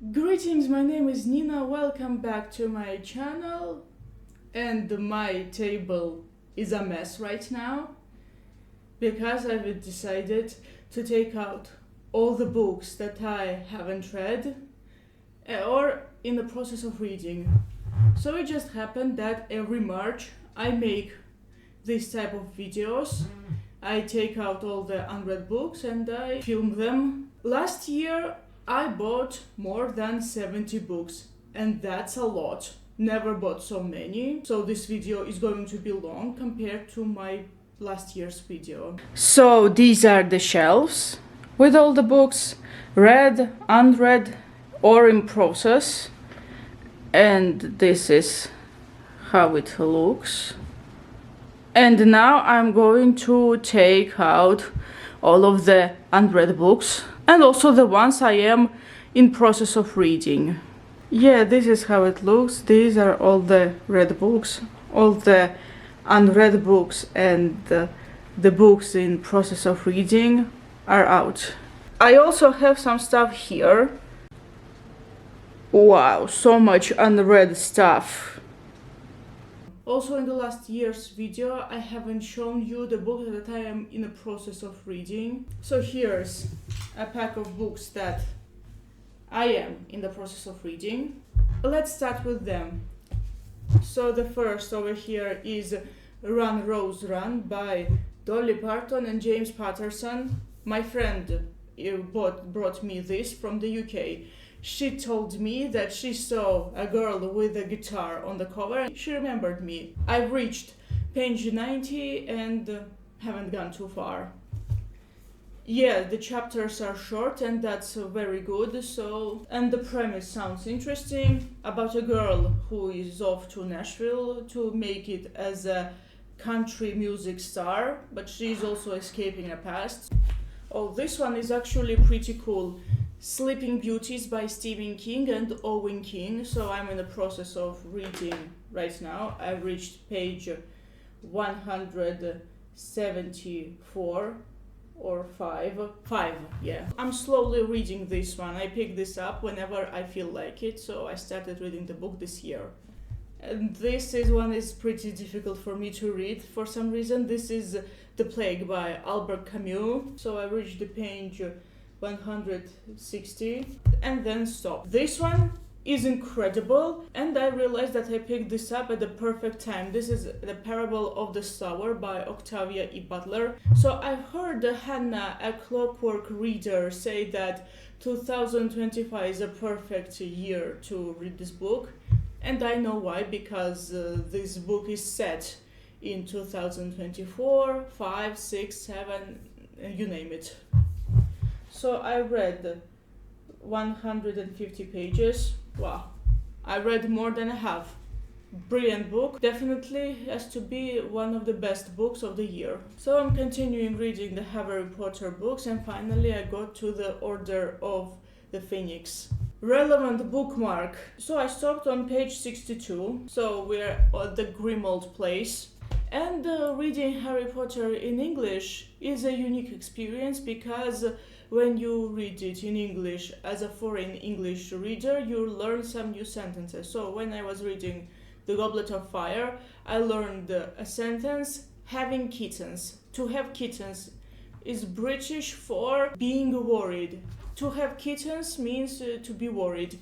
Greetings, my name is Nina, welcome back to my channel, and my table is a mess right now because I've decided to take out all the books that I haven't read or in the process of reading. So it just happened that every March I make this type of videos. I take out all the unread books and I film them. Last year I bought more than 70 books, and that's a lot. Never bought so many, so this video is going to be long compared to my last year's video. So these are the shelves with all the books, read, unread, or in process. And this is how it looks. And now I'm going to take out all of the unread books and also the ones I am in process of reading. Yeah, this is how it looks. These are all the read books, all the unread books, and the books in process of reading are out. I also have some stuff here. Wow, so much unread stuff. Also, in the last year's video, I haven't shown you the book that I am in the process of reading. So here's a pack of books that I am in the process of reading. Let's start with them. So the first over here is Run, Rose, Run by Dolly Parton and James Patterson. My friend brought me this from the UK. She told me that she saw a girl with a guitar on the cover. She remembered me. I've reached page 90 and haven't gone too far. Yeah, the chapters are short and that's very good. And the premise sounds interesting, about a girl who is off to Nashville to make it as a country music star, but she's also escaping her past. Oh, this one is actually pretty cool. Sleeping Beauties by Stephen King and Owen King. So I'm in the process of reading right now. I've reached page 174 or 5, yeah. I'm slowly reading this one. I pick this up whenever I feel like it, so I started reading the book this year. And this one is pretty difficult for me to read for some reason. This is The Plague by Albert Camus. So I reached the page 160 and then stop. This one is incredible, and I realized that I picked this up at the perfect time. This is The Parable of the Sower by Octavia E. Butler. So I heard Hannah, a clockwork reader, say that 2025 is a perfect year to read this book, and I know why, because this book is set in 2024, 5, 6, 7, you name it. So I read 150 pages. Wow, I read more than half. Brilliant book. Definitely has to be one of the best books of the year. So I'm continuing reading the Harry Potter books, and finally I got to the Order of the Phoenix. Relevant bookmark. So I stopped on page 62. So we're at the Grimmauld place. And reading Harry Potter in English is a unique experience because when you read it in English as a foreign English reader, you learn some new sentences. So when I was reading The Goblet of Fire, I learned a sentence, having kittens. To have kittens is British for being worried. To have kittens means to be worried.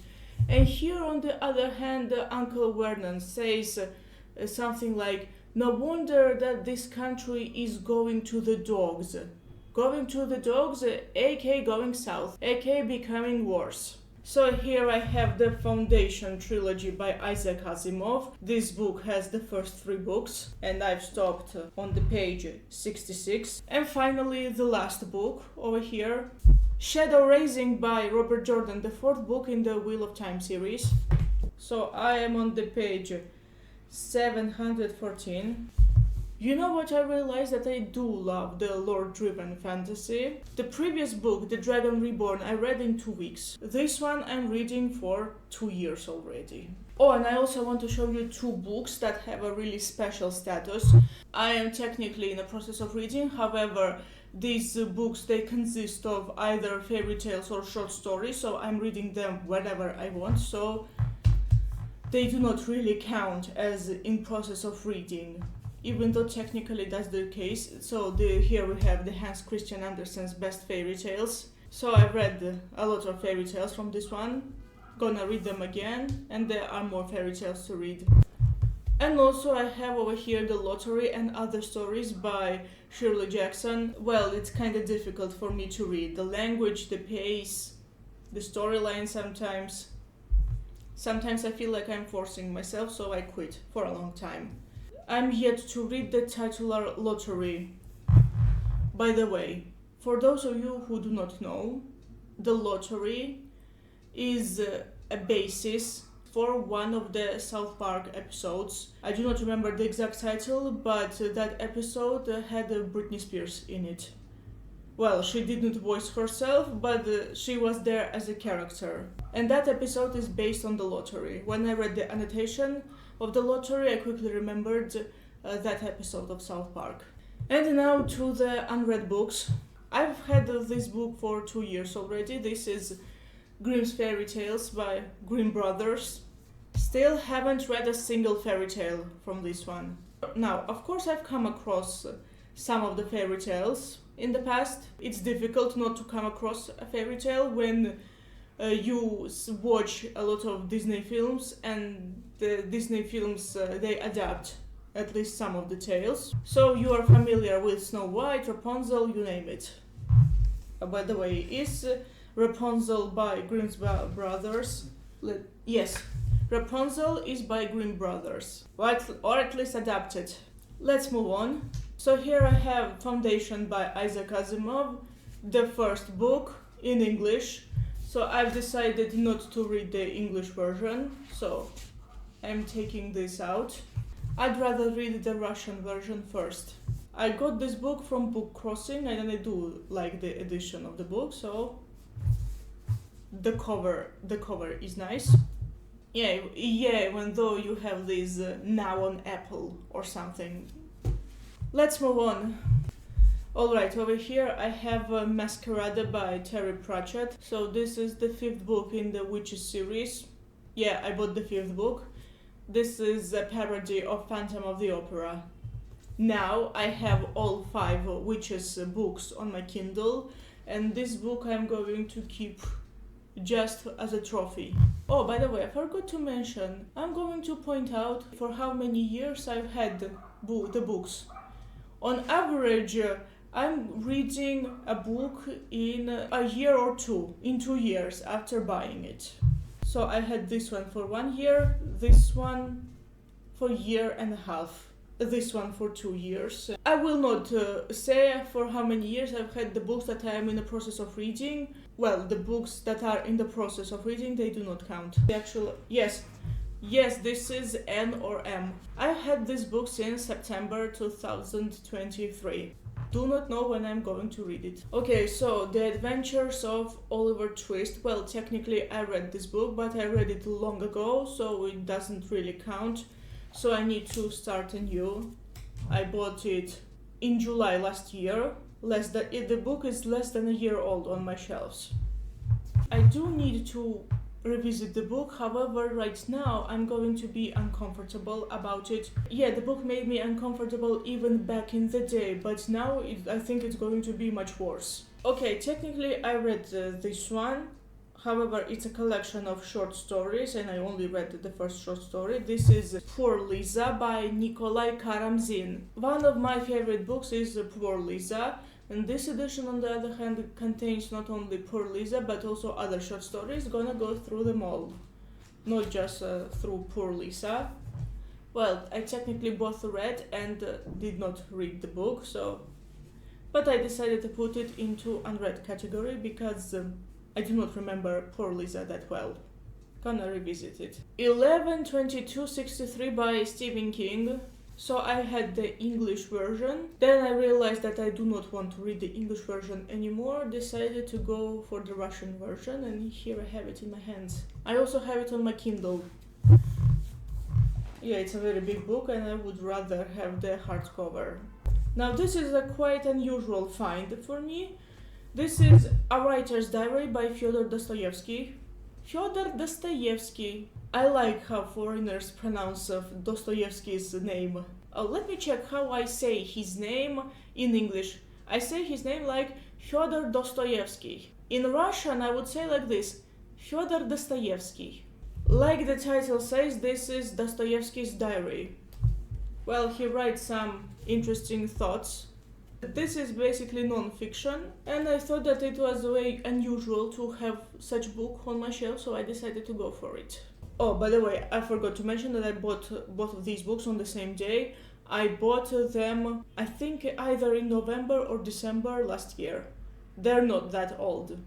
And here on the other hand, Uncle Vernon says something like, no wonder that this country is going to the dogs. Going to the dogs, aka going south, aka becoming worse. So here I have the Foundation trilogy by Isaac Asimov. This book has the first 3 books, and I've stopped on the page 66. And finally the last book over here, Shadow Raising by Robert Jordan, the 4th book in the Wheel of Time series. So I am on the page 714. You know what, I realized that I do love the lore-driven fantasy. The previous book, The Dragon Reborn, I read in 2 weeks. This one I'm reading for 2 years already. Oh, and I also want to show you 2 books that have a really special status. I am technically in the process of reading, however, these books, they consist of either fairy tales or short stories, so I'm reading them whenever I want, so they do not really count as in process of reading, even though technically that's the case. So here we have the Hans Christian Andersen's best fairy tales. So I've read a lot of fairy tales from this one, gonna read them again, and there are more fairy tales to read. And also I have over here The Lottery and Other Stories by Shirley Jackson. Well, it's kind of difficult for me to read. The language, the pace, the storyline sometimes. Sometimes I feel like I'm forcing myself, so I quit for a long time. I'm yet to read the titular Lottery. By the way, for those of you who do not know, The Lottery is a basis for one of the South Park episodes. I do not remember the exact title, but that episode had Britney Spears in it. Well, she didn't voice herself, but she was there as a character. And that episode is based on The Lottery. When I read the annotation of The Lottery, I quickly remembered that episode of South Park. And now to the unread books. I've had this book for 2 years already. This is Grimm's Fairy Tales by Grimm Brothers. Still haven't read a single fairy tale from this one. Now, of course, I've come across some of the fairy tales in the past. It's difficult not to come across a fairy tale when you watch a lot of Disney films, and the Disney films, they adapt at least some of the tales. So you are familiar with Snow White, Rapunzel, you name it. By the way, is Rapunzel by Grimm's Brothers? Yes, Rapunzel is by Grimm Brothers, or at least adapted. Let's move on. So here I have Foundation by Isaac Asimov, the first book in English. So I've decided not to read the English version, so I'm taking this out. I'd rather read the Russian version first. I got this book from Book Crossing, and I do like the edition of the book, so the cover is nice. Yeah, even though you have this now on Apple or something. Let's move on. Alright, over here I have Masquerade by Terry Pratchett. So this is the 5th book in the Witches series. Yeah, I bought the 5th book. This is a parody of Phantom of the Opera. Now I have all 5 Witches books on my Kindle, and this book I'm going to keep just as a trophy. Oh, by the way, I forgot to mention, I'm going to point out for how many years I've had the books. On average, I'm reading a book in a year or two, in 2 years after buying it. So I had this one for 1 year, this one for 1.5 years, this one for 2 years. I will not say for how many years I've had the books that I am in the process of reading. Well, the books that are in the process of reading, they do not count. The actual, yes, this is N or M. I had this book since September 2023. Do not know when I'm going to read it. Okay, so The Adventures of Oliver Twist. Well, technically I read this book, but I read it long ago, so it doesn't really count. So I need to start anew. I bought it in July last year. The book is less than a year old on my shelves. I do need to revisit the book, however, right now I'm going to be uncomfortable about it. Yeah, the book made me uncomfortable even back in the day, but now I think it's going to be much worse. Okay, technically I read this one, however, it's a collection of short stories, and I only read the first short story. This is Poor Lisa by Nikolai Karamzin. One of my favorite books is Poor Lisa, and this edition, on the other hand, contains not only Poor Lisa, but also other short stories. Gonna go through them all, not just through Poor Lisa. Well, I technically both read and did not read the book, but I decided to put it into unread category because I do not remember Poor Lisa that well. Gonna revisit it. 11/22/63 by Stephen King. So I had the English version. Then I realized that I do not want to read the English version anymore. Decided to go for the Russian version, and here I have it in my hands. I also have it on my Kindle. Yeah, it's a very big book, and I would rather have the hardcover. Now this is a quite unusual find for me. This is A Writer's Diary by Fyodor Dostoevsky. Fyodor Dostoevsky. I like how foreigners pronounce Dostoevsky's name. Let me check how I say his name in English. I say his name like Fyodor Dostoevsky. In Russian I would say like this, Fyodor Dostoevsky. Like the title says, this is Dostoevsky's diary. Well, he writes some interesting thoughts. This is basically non-fiction, and I thought that it was very unusual to have such book on my shelf, so I decided to go for it. Oh, by the way, I forgot to mention that I bought both of these books on the same day. I bought them, I think, either in November or December last year. They're not that old.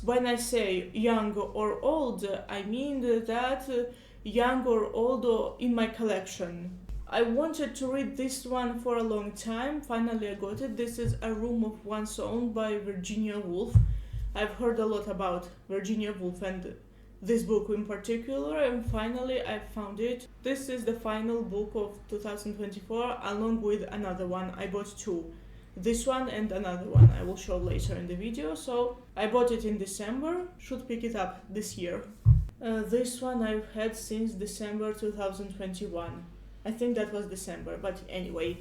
When I say young or old, I mean that young or old in my collection. I wanted to read this one for a long time. Finally I got it. This is A Room of One's Own by Virginia Woolf. I've heard a lot about Virginia Woolf and this book in particular, and finally I found it. This is the final book of 2024 along with another one. I bought two. This one and another one I will show later in the video. So I bought it in December, should pick it up this year. This one I've had since December 2021. I think that was December, but anyway.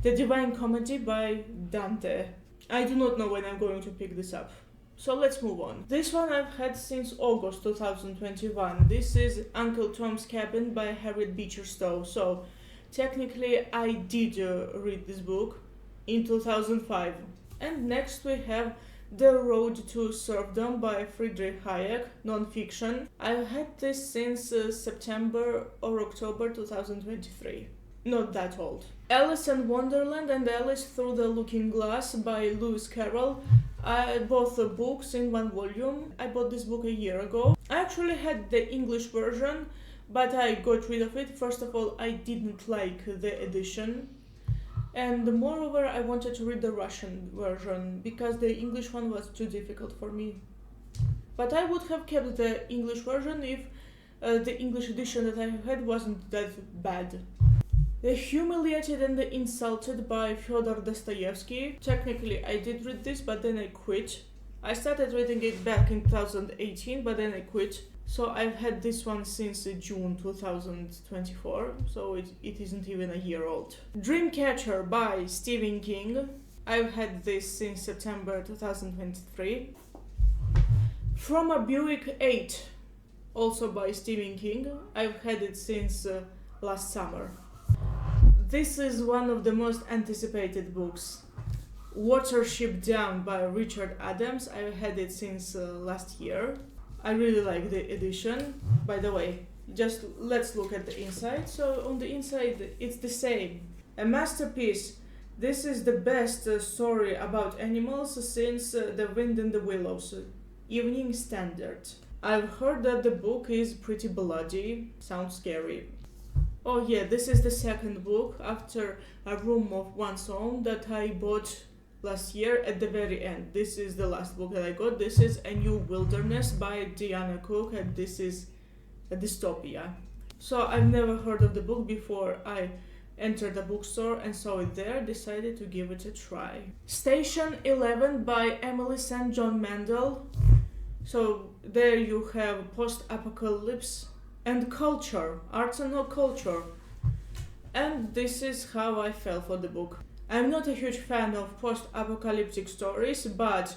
The Divine Comedy by Dante. I do not know when I'm going to pick this up. So let's move on. This one I've had since August 2021. This is Uncle Tom's Cabin by Harriet Beecher Stowe. So technically I did read this book in 2005. And next we have The Road to Serfdom by Friedrich Hayek, non-fiction. I've had this since September or October 2023. Not that old. Alice in Wonderland and Alice Through the Looking Glass by Lewis Carroll. I bought the books in one volume. I bought this book a year ago. I actually had the English version, but I got rid of it. First of all, I didn't like the edition. And moreover, I wanted to read the Russian version because the English one was too difficult for me. But I would have kept the English version if the English edition that I had wasn't that bad. The Humiliated and the Insulted by Fyodor Dostoevsky. Technically, I did read this, but then I quit. I started reading it back in 2018, but then I quit. So I've had this one since June 2024, so it isn't even a year old. Dreamcatcher by Stephen King. I've had this since September 2023. From a Buick 8, also by Stephen King. I've had it since last summer. This is one of the most anticipated books. Watership Down by Richard Adams. I've had it since last year. I really like the edition. By the way, just let's look at the inside. So on the inside, it's the same. A masterpiece. This is the best story about animals since The Wind in the Willows. Evening Standard. I've heard that the book is pretty bloody. Sounds scary. Oh yeah, this is the second book after A Room of One's Own that I bought last year at the very end. This is the last book that I got. This is A New Wilderness by Diana Cook, and this is a dystopia. So I've never heard of the book before. I entered the bookstore and saw it there, decided to give it a try. Station 11 by Emily St. John Mandel. So there you have post-apocalypse and culture, arts and culture. And this is how I fell for the book. I'm not a huge fan of post-apocalyptic stories, but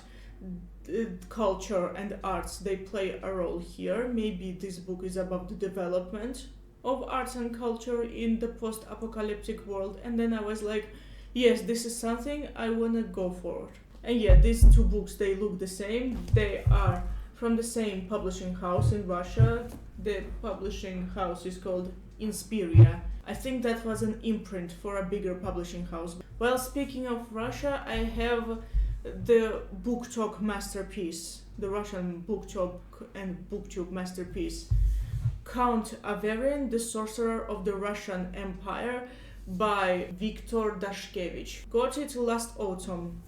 culture and arts, they play a role here. Maybe this book is about the development of arts and culture in the post-apocalyptic world. And then I was like, yes, this is something I want to go for. And yeah, these two books, they look the same. They are from the same publishing house in Russia. The publishing house is called Inspiria. I think that was an imprint for a bigger publishing house. Well, speaking of Russia, I have the BookTok masterpiece, the Russian BookTok and BookTube masterpiece, Count Averin, the Sorcerer of the Russian Empire by Viktor Dashkevich. Got it last autumn.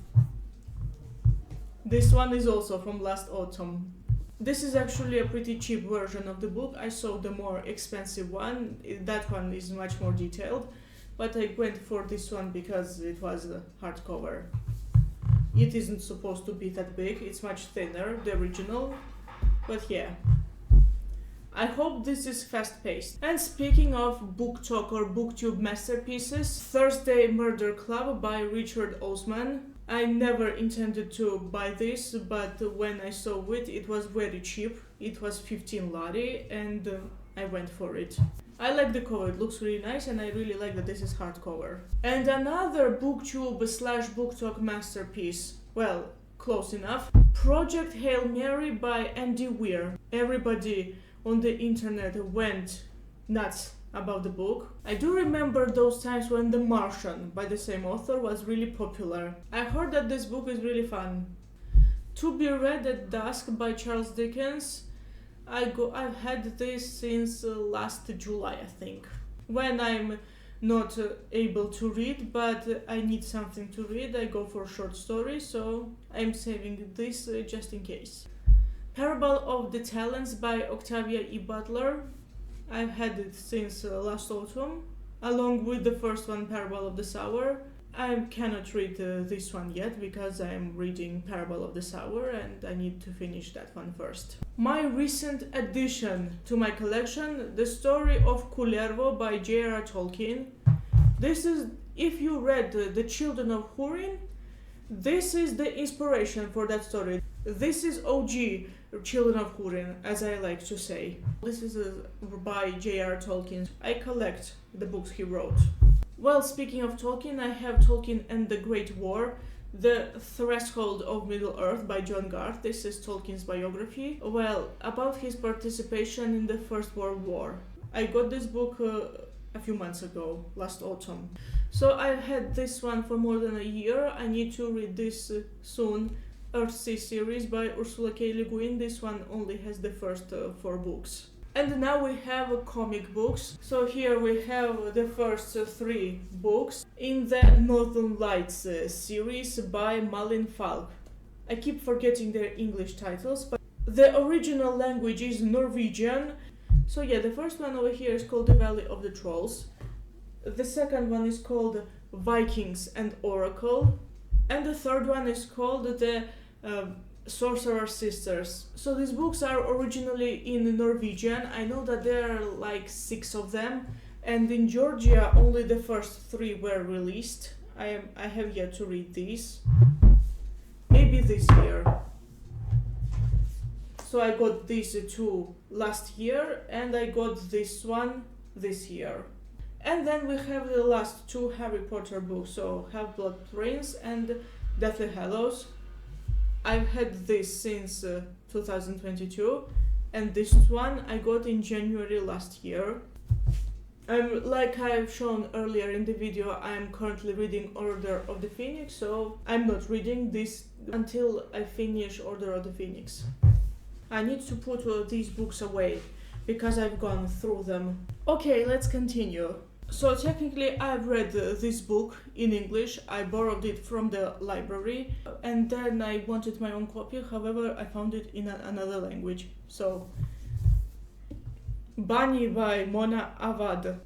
This one is also from last autumn. This is actually a pretty cheap version of the book. I saw the more expensive one. That one is much more detailed. but I went for this one because it was a hardcover. It isn't supposed to be that big, it's much thinner, the original, but yeah. I hope this is fast-paced. And speaking of book talk or booktube masterpieces, Thursday Murder Club by Richard Osman. I never intended to buy this, but when I saw it, it was very cheap. It was 15 lari and I went for it. I like the cover, it looks really nice, and I really like that this is hardcover. And another booktube slash book talk masterpiece, well, close enough. Project Hail Mary by Andy Weir. Everybody on the internet went nuts about the book. I do remember those times when The Martian by the same author was really popular. I heard that this book is really fun. To Be Read at Dusk by Charles Dickens. I've had this since last July, I think. When I'm not able to read, but I need something to read, I go for short stories, so I'm saving this just in case. Parable of the Talents by Octavia E. Butler. I've had it since last autumn, along with the first one, Parable of the Sower. I cannot read this one yet because I'm reading Parable of the Sower and I need to finish that one first. My recent addition to my collection, The Story of Kullervo by J.R.R. Tolkien. This is, if you read The Children of Húrin, this is the inspiration for that story. This is OG Children of Húrin, as I like to say. This is by J.R.R. Tolkien. I collect the books he wrote. Well, speaking of Tolkien, I have Tolkien and the Great War, The Threshold of Middle-earth by John Garth. This is Tolkien's biography. Well, about his participation in the First World War. I got this book a few months ago, last autumn. So I've had this one for more than a year. I need to read this soon. Earthsea series by Ursula K. Le Guin. This one only has the first 4 books. And now we have comic books. So here we have the first 3 books in the Northern Lights series by Malin Falk. I keep forgetting their English titles, but the original language is Norwegian. So yeah, the first one over here is called The Valley of the Trolls. The second one is called Vikings and Oracle. And the third one is called the Sorcerer Sisters. So these books are originally in Norwegian. I know that there are like 6 of them, and in Georgia only the first 3 were released. I have yet to read these. Maybe this year. So I got these 2 last year, and I got this one this year. And then we have the last 2 Harry Potter books, so Half-Blood Prince and Deathly Hallows. I've had this since 2022, and this one I got in January last year. Like I've shown earlier in the video, I'm currently reading Order of the Phoenix, so I'm not reading this until I finish Order of the Phoenix. I need to put these books away because I've gone through them. Okay, let's continue. So technically I've read this book in English. I borrowed it from the library and then I wanted my own copy. However, I found it in another language. So Bunny by Mona Avad.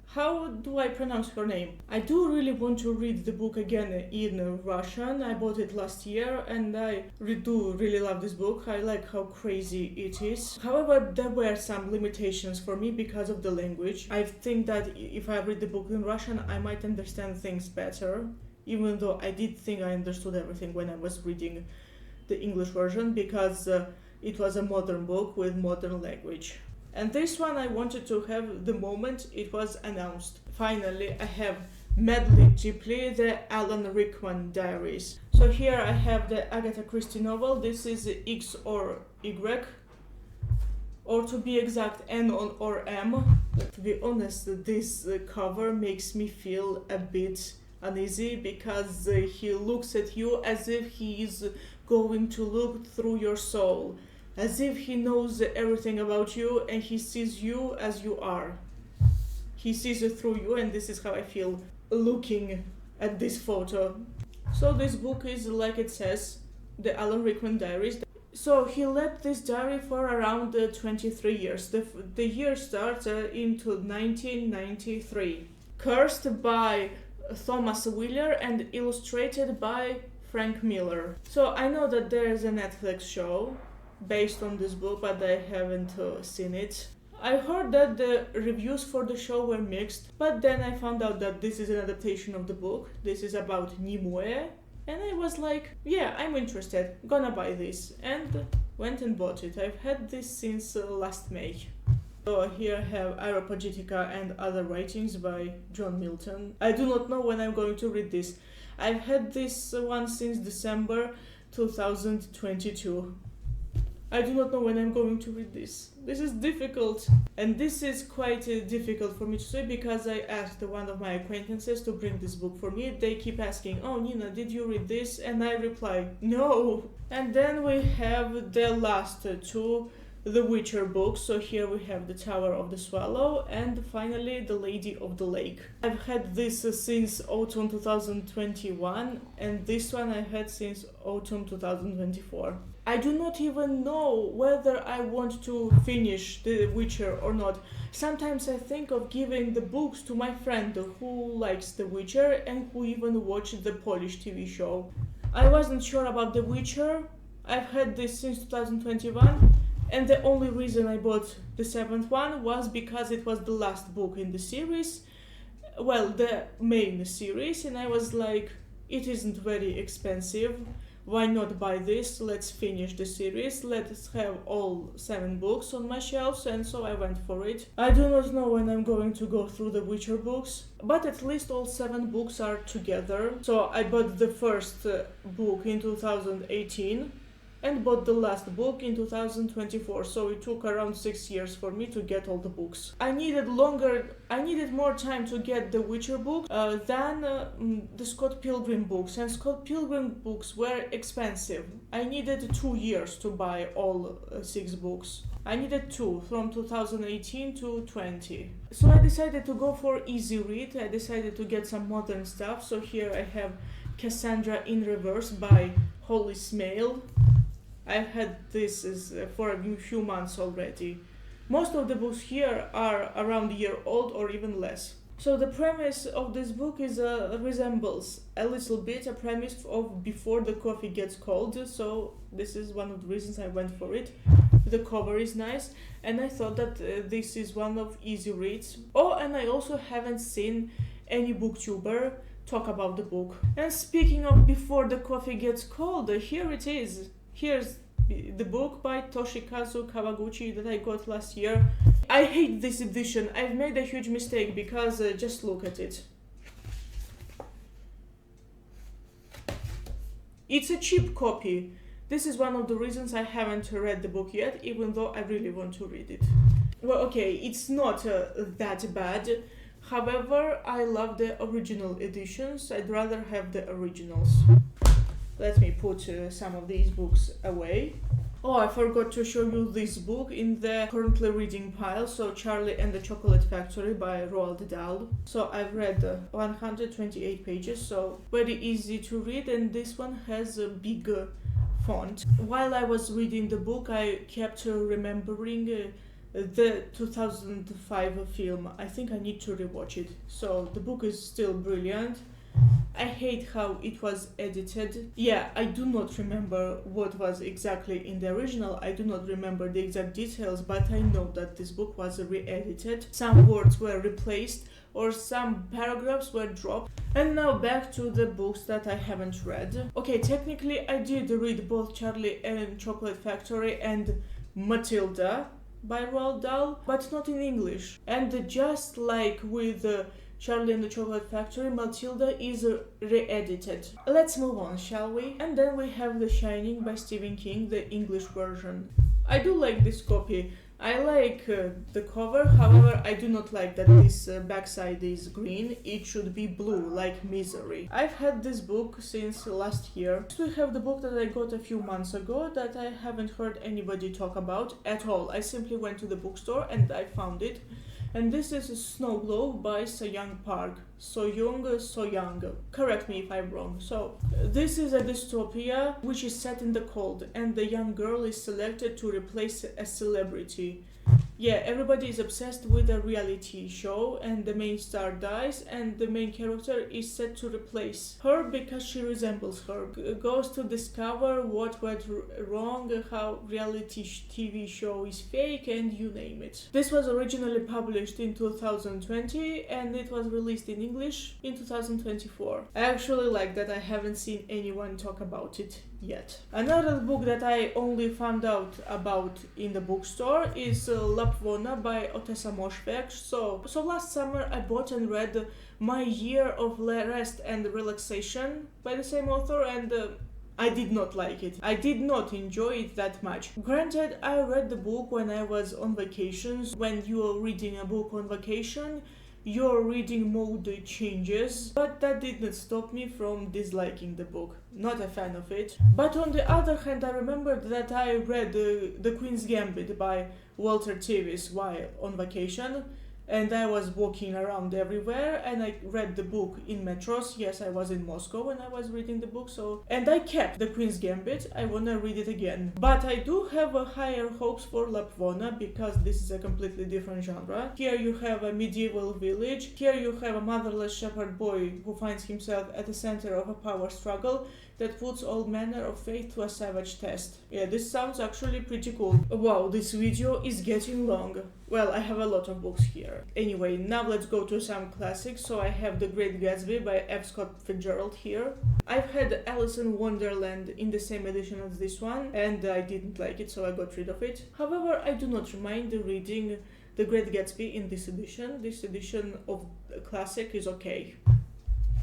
How do I pronounce her name? I do really want to read the book again in Russian. I bought it last year and I do really love this book. I like how crazy it is. However, there were some limitations for me because of the language. I think that if I read the book in Russian, I might understand things better, even though I did think I understood everything when I was reading the English version because it was a modern book with modern language. And this one I wanted to have the moment it was announced. Finally, I have Madly Deeply, the Alan Rickman Diaries. So here I have the Agatha Christie novel. This is X or Y, or to be exact, N or M. To be honest, this cover makes me feel a bit uneasy because he looks at you as if he is going to look through your soul. As if he knows everything about you and he sees you as you are. He sees it through you, and this is how I feel looking at this photo. So this book is, like it says, the Alan Rickman Diaries. So he led this diary for around 23 years. The year starts into 1993. Cursed by Thomas Wheeler and illustrated by Frank Miller. So I know that there is a Netflix show based on this book, but I haven't seen it. I heard that the reviews for the show were mixed, but then I found out that this is an adaptation of the book. This is about Nimue, and I was like, yeah, I'm interested, gonna buy this, and went and bought it. I've had this since last May. So here I have Areopagitica and Other Writings by John Milton. I do not know when I'm going to read this. I've had this one since December 2022. I do not know when I'm going to read this. This is difficult. And this is quite difficult for me to say because I asked one of my acquaintances to bring this book for me. They keep asking, oh Nina, did you read this? And I reply, no. And then we have the last two The Witcher books. So here we have The Tower of the Swallow and finally The Lady of the Lake. I've had this since autumn 2021 and this one I had since autumn 2024. I do not even know whether I want to finish The Witcher or not. Sometimes I think of giving the books to my friend who likes The Witcher and who even watched the Polish TV show. I wasn't sure about The Witcher. I've had this since 2021. And the only reason I bought the seventh one was because it was the last book in the series, well, the main series, and I was like, it isn't very expensive, why not buy this, let's finish the series, let's have all 7 books on my shelves, and so I went for it. I do not know when I'm going to go through the Witcher books, but at least all 7 books are together. So I bought the first book in 2018, and bought the last book in 2024, so it took around 6 years for me to get all the books. I needed more time to get the Witcher book than the Scott Pilgrim books, and Scott Pilgrim books were expensive. I needed 2 years to buy all 6 books. I needed 2 from 2018 to 20. So I decided to go for easy read. I decided to get some modern stuff. So here I have Cassandra in Reverse by Holly Smale. I've had this for a few months already. Most of the books here are around a year old or even less. So the premise of this book is resembles a little bit a premise of Before the Coffee Gets Cold. So this is one of the reasons I went for it. The cover is nice, and I thought that this is one of easy reads. Oh, and I also haven't seen any booktuber talk about the book. And speaking of Before the Coffee Gets Cold, here it is. Here's the book by Toshikazu Kawaguchi that I got last year. I hate this edition. I've made a huge mistake because just look at it. It's a cheap copy. This is one of the reasons I haven't read the book yet, even though I really want to read it. Well, okay, it's not that bad. However, I love the original editions. I'd rather have the originals. Let me put some of these books away. Oh, I forgot to show you this book in the currently reading pile. So Charlie and the Chocolate Factory by Roald Dahl. So I've read 128 pages, so very easy to read, and this one has a big font. While I was reading the book, I kept remembering the 2005 film. I think I need to rewatch it. So the book is still brilliant. I hate how it was edited. Yeah, I do not remember what was exactly in the original. I do not remember the exact details, but I know that this book was re-edited. Some words were replaced or some paragraphs were dropped. And now back to the books that I haven't read. Okay, technically I did read both Charlie and Chocolate Factory and Matilda by Roald Dahl, but not in English. And just like with Charlie and the Chocolate Factory, Matilda is re-edited. Let's move on, shall we? And then we have The Shining by Stephen King, the English version. I do like this copy. I like the cover, however, I do not like that this backside is green. It should be blue, like Misery. I've had this book since last year. Next we have the book that I got a few months ago that I haven't heard anybody talk about at all. I simply went to the bookstore and I found it. And this is Snow Globe by So-young Park. So-young. Correct me if I'm wrong. So, this is a dystopia which is set in the cold, and the young girl is selected to replace a celebrity. Yeah, everybody is obsessed with a reality show and the main star dies and the main character is set to replace her because she resembles her. Goes to discover what went wrong, how reality TV show is fake and you name it. This was originally published in 2020 and it was released in English in 2024. I actually like that. I haven't seen anyone talk about it yet. Another book that I only found out about in the bookstore is Lapvona by Otessa Moshfegh. So last summer I bought and read My Year of Rest and Relaxation by the same author, and I did not like it. I did not enjoy it that much. Granted, I read the book when I was on vacations. When you are reading a book on vacation, your reading mode changes, but that didn't stop me from disliking the book. Not a fan of it. But on the other hand, I remembered that I read The Queen's Gambit by Walter Tevis while on vacation, and I was walking around everywhere and I read the book in metros. Yes, I was in Moscow when I was reading the book, and I kept The Queen's Gambit. I wanna read it again. But I do have higher hopes for Lapvona because this is a completely different genre. Here you have a medieval village. Here you have a motherless shepherd boy who finds himself at the center of a power struggle that puts all manner of faith to a savage test. Yeah, this sounds actually pretty cool. Wow, this video is getting long. Well, I have a lot of books here. Anyway, now let's go to some classics. So I have The Great Gatsby by F. Scott Fitzgerald here. I've had Alice in Wonderland in the same edition as this one, and I didn't like it, so I got rid of it. However, I do not mind reading The Great Gatsby in this edition. This edition of the classic is okay.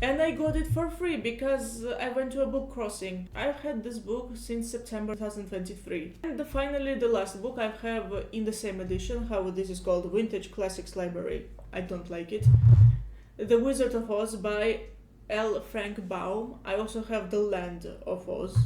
And I got it for free because I went to a book crossing. I've had this book since September 2023. And finally, the last book I have in the same edition, how this is called, Vintage Classics Library. I don't like it. The Wizard of Oz by L. Frank Baum. I also have The Land of Oz.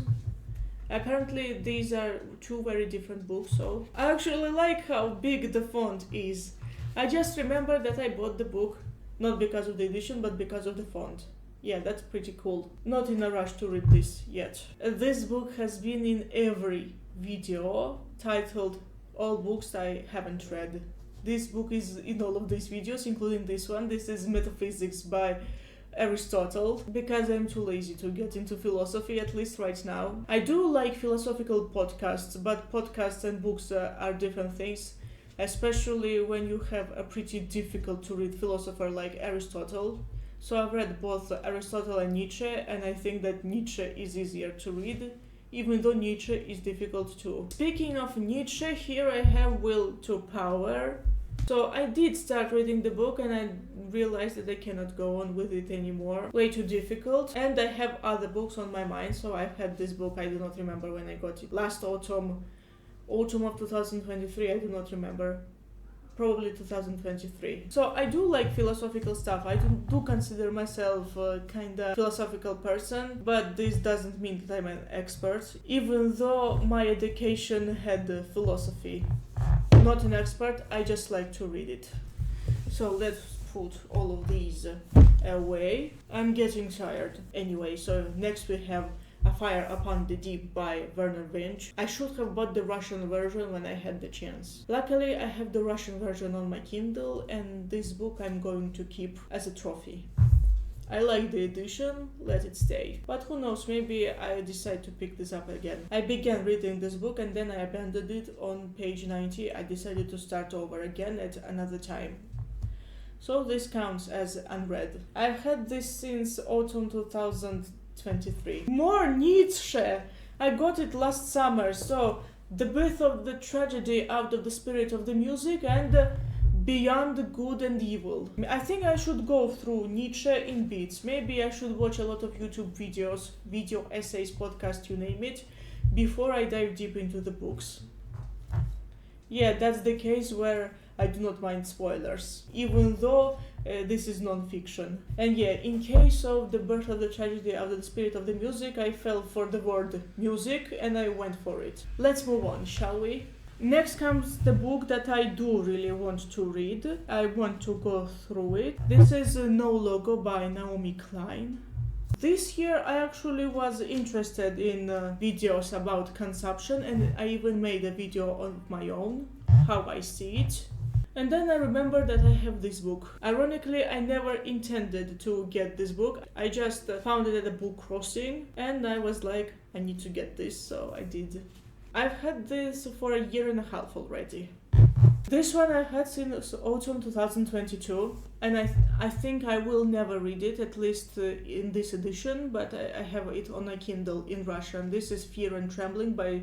Apparently these are two very different books, so I actually like how big the font is. I just remember that I bought the book not because of the edition, but because of the font. Yeah, that's pretty cool. Not in a rush to read this yet. This book has been in every video titled All Books I Haven't Read. This book is in all of these videos, including this one. This is Metaphysics by Aristotle, because I'm too lazy to get into philosophy, at least right now. I do like philosophical podcasts, but podcasts and books are different things. Especially when you have a pretty difficult to read philosopher like Aristotle. So I've read both Aristotle and Nietzsche, and I think that Nietzsche is easier to read, even though Nietzsche is difficult too. Speaking of Nietzsche, here I have Will to Power. So I did start reading the book and I realized that I cannot go on with it anymore. Way too difficult. And I have other books on my mind, so I've had this book, I do not remember when I got it. Last autumn of 2023, I do not remember. Probably 2023. So I do like philosophical stuff. I do consider myself a kinda philosophical person, but this doesn't mean that I'm an expert, even though my education had philosophy. Not an expert, I just like to read it. So let's put all of these away. I'm getting tired. Anyway, so next we have A Fire Upon the Deep by Werner Winch. I should have bought the Russian version when I had the chance. Luckily, I have the Russian version on my Kindle, and this book I'm going to keep as a trophy. I like the edition, let it stay. But who knows, maybe I decide to pick this up again. I began reading this book and then I abandoned it on page 90. I decided to start over again at another time. So this counts as unread. I've had this since autumn 2023. More Nietzsche! I got it last summer, so The Birth of the Tragedy Out of the Spirit of the Music and Beyond the Good and Evil. I think I should go through Nietzsche in bits. Maybe I should watch a lot of YouTube videos, video essays, podcasts, you name it, before I dive deep into the books. Yeah, that's the case where I do not mind spoilers, even though this is non-fiction. And yeah, in case of The Birth of the Tragedy of the Spirit of the Music, I fell for the word music and I went for it. Let's move on, shall we? Next comes the book that I do really want to read. I want to go through it. This is No Logo by Naomi Klein. This year I actually was interested in videos about consumption, and I even made a video on my own. how I see it. And then I remember that I have this book. Ironically, I never intended to get this book. I just found it at a book crossing and I was like, I need to get this, so I did. I've had this for a year and a half already. This one I've had since autumn 2022, and I think I will never read it, at least in this edition, but I have it on a Kindle in Russian. This is Fear and Trembling by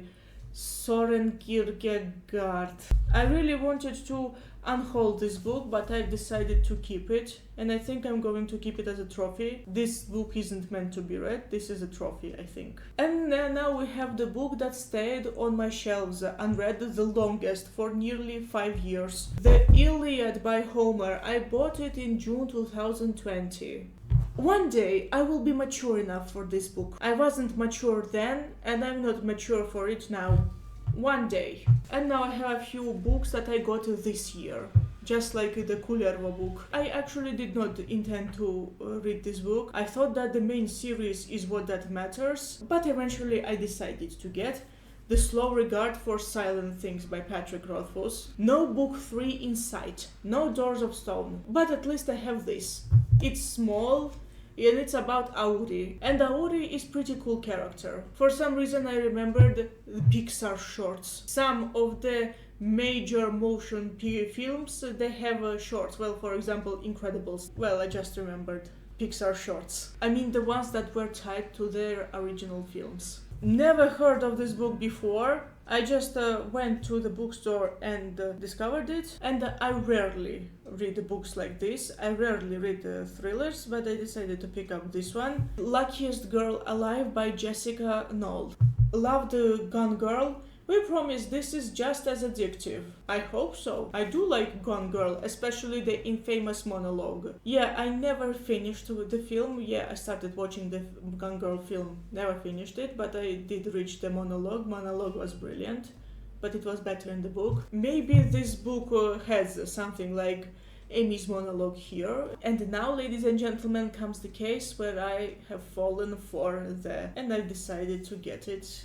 Soren Kierkegaard. I really wanted to unhold this book, but I decided to keep it, and I think I'm going to keep it as a trophy. This book isn't meant to be read, this is a trophy, I think. And now we have the book that stayed on my shelves unread the longest, for nearly 5 years. The Iliad by Homer. I bought it in June 2020. One day I will be mature enough for this book. I wasn't mature then, and I'm not mature for it now. One day. And now I have a few books that I got this year, just like the Kullervo book. I actually did not intend to read this book. I thought that the main series is what that matters, but eventually I decided to get The Slow Regard for Silent Things by Patrick Rothfuss. No book 3 in sight, no Doors of Stone, but at least I have this. It's small, and it's about Auri. And Auri is pretty cool character. For some reason I remembered the Pixar shorts. Some of the major motion films, they have shorts. Well, for example, Incredibles. Well, I just remembered Pixar shorts. I mean the ones that were tied to their original films. Never heard of this book before. I just went to the bookstore and discovered it, and I rarely read books like this. I rarely read thrillers, but I decided to pick up this one. Luckiest Girl Alive by Jessica Knoll. Love the Gone Girl. We promise this is just as addictive. I hope so. I do like Gone Girl, especially the infamous monologue. Yeah, I never finished the film. Yeah, I started watching the Gone Girl film. Never finished it, but I did reach the monologue. Monologue was brilliant, but it was better in the book. Maybe this book has something like Amy's monologue here. And now, ladies and gentlemen, comes the case where I have fallen for and I decided to get it.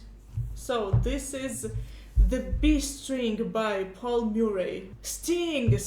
So this is The Bee Sting by Paul Murray. Sting,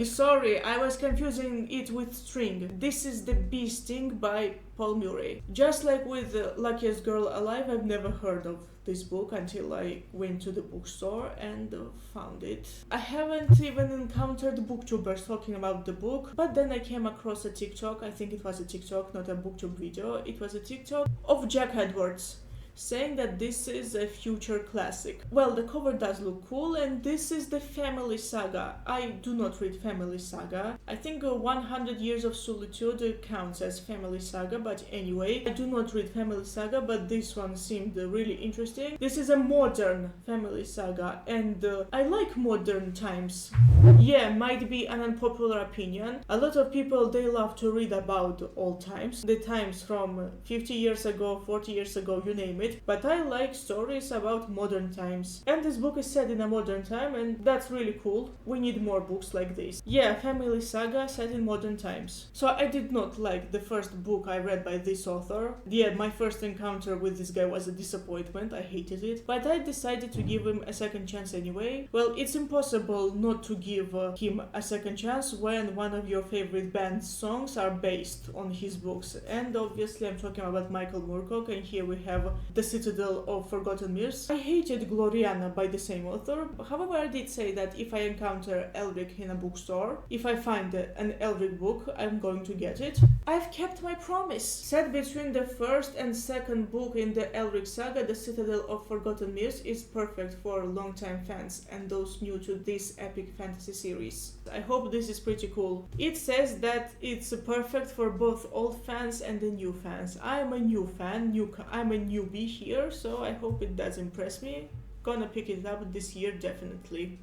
sorry, I was confusing it with string. This is The Bee Sting by Paul Murray. Just like with Luckiest Girl Alive, I've never heard of this book until I went to the bookstore and found it. I haven't even encountered booktubers talking about the book, but then I came across a TikTok. I think it was a TikTok, not a booktube video. It was a TikTok of Jack Edwards, saying that this is a future classic. Well, the cover does look cool, and this is the Family Saga. I do not read Family Saga. I think 100 Years of Solitude counts as Family Saga, but anyway, I do not read Family Saga, but this one seemed really interesting. This is a modern Family Saga, and I like modern times. Yeah, might be an unpopular opinion. A lot of people, they love to read about old times, the times from 50 years ago, 40 years ago, you name it. But I like stories about modern times. And this book is set in a modern time, and that's really cool. We need more books like this. Yeah, Family Saga set in modern times. So I did not like the first book I read by this author. Yeah, my first encounter with this guy was a disappointment. I hated it. But I decided to give him a second chance anyway. Well, it's impossible not to give him a second chance when one of your favorite band's songs are based on his books. And obviously I'm talking about Michael Moorcock, and here we have The Citadel of Forgotten Mirrors. I hated Gloriana by the same author. However, I did say that if I encounter Elric in a bookstore, if I find an Elric book, I'm going to get it. I've kept my promise. Set between the first and second book in the Elric saga, The Citadel of Forgotten Mirrors is perfect for longtime fans and those new to this epic fantasy series. I hope this is pretty cool. It says that it's perfect for both old fans and the new fans. I'm a new fan, I'm a newbie here, so I hope it does impress me. Gonna pick it up this year, definitely.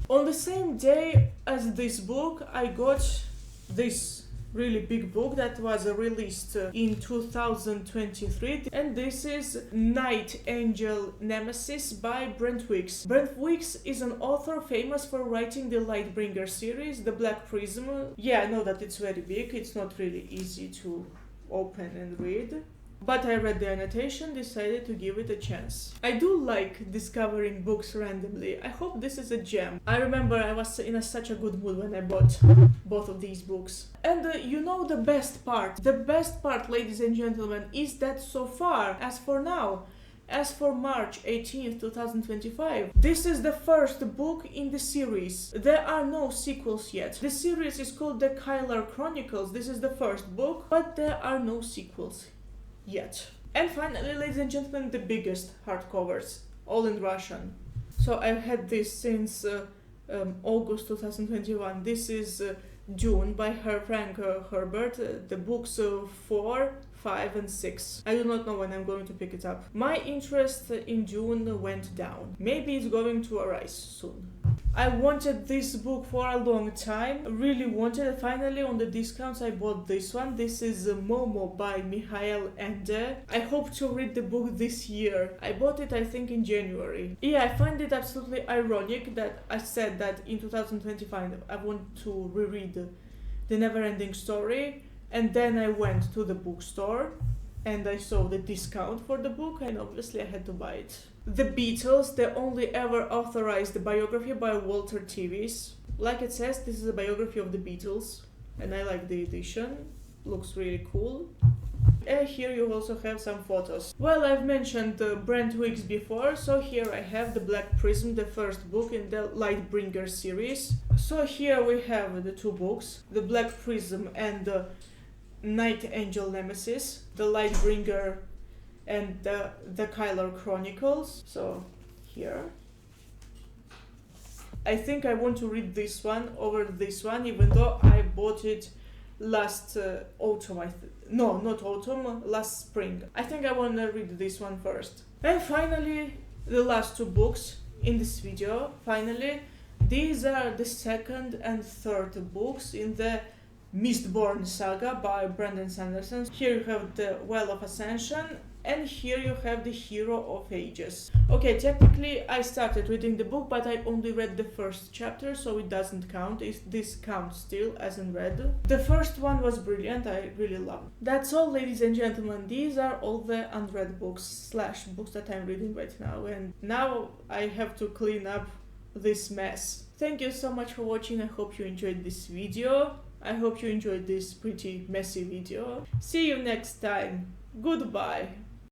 On the same day as this book, I got this really big book that was released in 2023, and this is Night Angel Nemesis by Brent Weeks. Brent Weeks is an author famous for writing the Lightbringer series, The Black Prism. Yeah, I know that it's very big, it's not really easy to open and read. but I read the annotation, decided to give it a chance. I do like discovering books randomly. I hope this is a gem. I remember I was in such a good mood when I bought both of these books. And you know the best part? The best part, ladies and gentlemen, is that so far, as for March 18th, 2025, this is the first book in the series. There are no sequels yet. The series is called The Kylar Chronicles. This is the first book, but there are no sequels yet. And finally, ladies and gentlemen, the biggest hardcovers, all in Russian. So I've had this since August 2021. This is Dune by Frank Herbert, the books 4, 5 and 6. I do not know when I'm going to pick it up. My interest in Dune went down. Maybe it's going to arise soon. I wanted this book for a long time, really wanted it. Finally on the discounts I bought this one. This is Momo by Mikhail Ende. I hope to read the book this year. I bought it I think in January. Yeah, I find it absolutely ironic that I said that in 2025 I want to reread The Neverending Story, and then I went to the bookstore and I saw the discount for the book and obviously I had to buy it. The Beatles, the only ever authorized biography by Walter Tevis. Like it says, this is a biography of the Beatles and I like the edition. Looks really cool. And here you also have some photos. Well, I've mentioned Brent Wicks before, so here I have The Black Prism, the first book in the Lightbringer series. So here we have the two books, The Black Prism and the Night Angel Nemesis, the Lightbringer and the Kylar Chronicles. So here. I think I want to read this one over this one, even though I bought it last autumn. No, not autumn, last spring. I think I want to read this one first. And finally, the last two books in this video. Finally, these are the second and third books in the Mistborn saga by Brandon Sanderson. Here you have the Well of Ascension, and here you have the Hero of Ages. Okay, technically I started reading the book, but I only read the first chapter, so it doesn't count. This counts still as in read. The first one was brilliant, I really loved it. That's all, ladies and gentlemen. These are all the unread books / books that I'm reading right now, and now I have to clean up this mess. Thank you so much for watching. I hope you enjoyed this video. I hope you enjoyed this pretty messy video. See you next time. Goodbye.